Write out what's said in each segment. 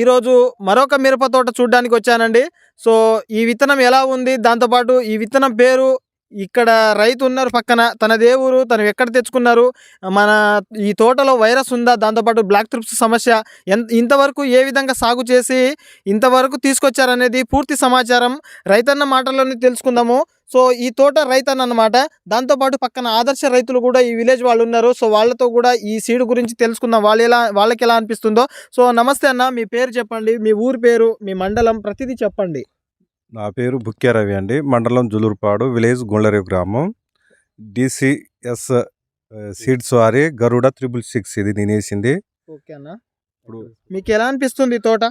ఈరోజు మరొక మిరప తోట చూడ్డానికి వచ్చానండి. సో, ఈ విత్తనం ఎలా ఉంది? దాంతో పాటు ఈ విత్తనం పేరు, ఇక్కడ రైతు ఉన్నారు పక్కన. తనదే ఊరు, తను ఎక్కడ తెచ్చుకున్నారు? మన ఈ తోటలో వైరస్ ఉందా? దాంతో పాటు బ్లాక్ థ్రిప్స్ సమస్య ఇంతవరకు ఏ విధంగా సాగు చేసి ఇంతవరకు తీసుకొచ్చారనేది పూర్తి సమాచారం రైతన్న మాటల్లోనే తెలుసుకుందాము. సో, ఈ తోట రైతన్న అన్నమాట. దాంతో పాటు పక్కన ఆదర్శ రైతులు కూడా ఈ విలేజ్ వాళ్ళు ఉన్నారు. సో, వాళ్ళతో కూడా ఈ సీడ్ గురించి తెలుసుకుందాం. వాళ్ళకి ఎలా అనిపిస్తుందో. సో, నమస్తే అన్న, మీ పేరు చెప్పండి, మీ ఊరు పేరు, మీ మండలం, ప్రతిదీ చెప్పండి. నా పేరు బుక్కే రవి అండి. మండలం జులూరుపాడు, విలేజ్ గుండ్లరేవు గ్రామం. DCS సీడ్స్ వారి గరుడ 666 ఇది నేను వేసింది. ఓకే అన్న. ఇప్పుడు మీకు ఎలా అనిపిస్తుంది ఈ తోట?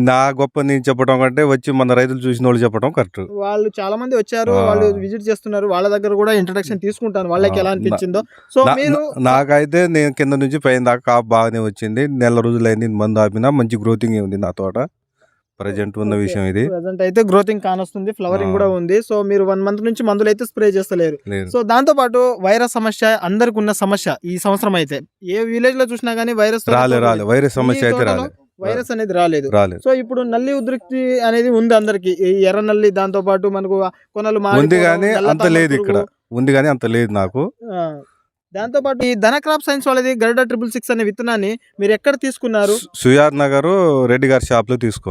నా గొప్ప నేను చెప్పడం కంటే వచ్చి మన రైతులు చూసిన వాళ్ళు చెప్పడం కరెక్ట్. వాళ్ళు చాలా మంది వచ్చారు, వాళ్ళు విజిట్ చేస్తున్నారు. వాళ్ళ దగ్గర కూడా ఇంట్రడక్షన్ తీసుకుంటాను, వాళ్ళకి ఎలా అనిపించిందో. సో, మీరు నాకైతే నేను కింద నుంచి పైన దాకా కాపు బాగానే వచ్చింది. నెల రోజులైంది మందు ఆపినా, మంచి గ్రోతింగ్ ఉంది నా తోట. ప్రజెంట్ ఉన్న విషయం ఇది. ప్రజెంట్ అయితే గ్రోతింగ్ కానొస్తుంది, ఫ్లవరింగ్ కూడా ఉంది. సో, మీరు 1 మంత్ నుంచి మందులు అయితే స్ప్రే చేస్తలేరు. సో, దాంతో పాటు వైరస్ సమస్య అందరికి ఉన్న సమస్య ఈ సంవత్సరం అయితే. ఏ విలేజ్ లో చూసినా గానీ వైరస్ రాలే వైరస్ సమస్య అయితే వైరస్ అనేది రాలేదు. సో, ఇప్పుడు నల్లి ఉధృతి అనేది ఉంది అందరికి. ఈ ఎర్ర నల్లి, దాంతో పాటు మనకు కొనలు ఉంది కానీ అంత లేదు, ఇక్కడ ఉంది కానీ అంత లేదు నాకు. దాంతో పాటు ఈ ధన క్రాప్ సైన్స్ వాళ్ళది గరుడ 666 అనే విత్తనాన్ని మీరు ఎక్కడ తీసుకున్నారు? సుయార్ నగర్ రెడ్డి గారి షాప్ లో తీసుకో.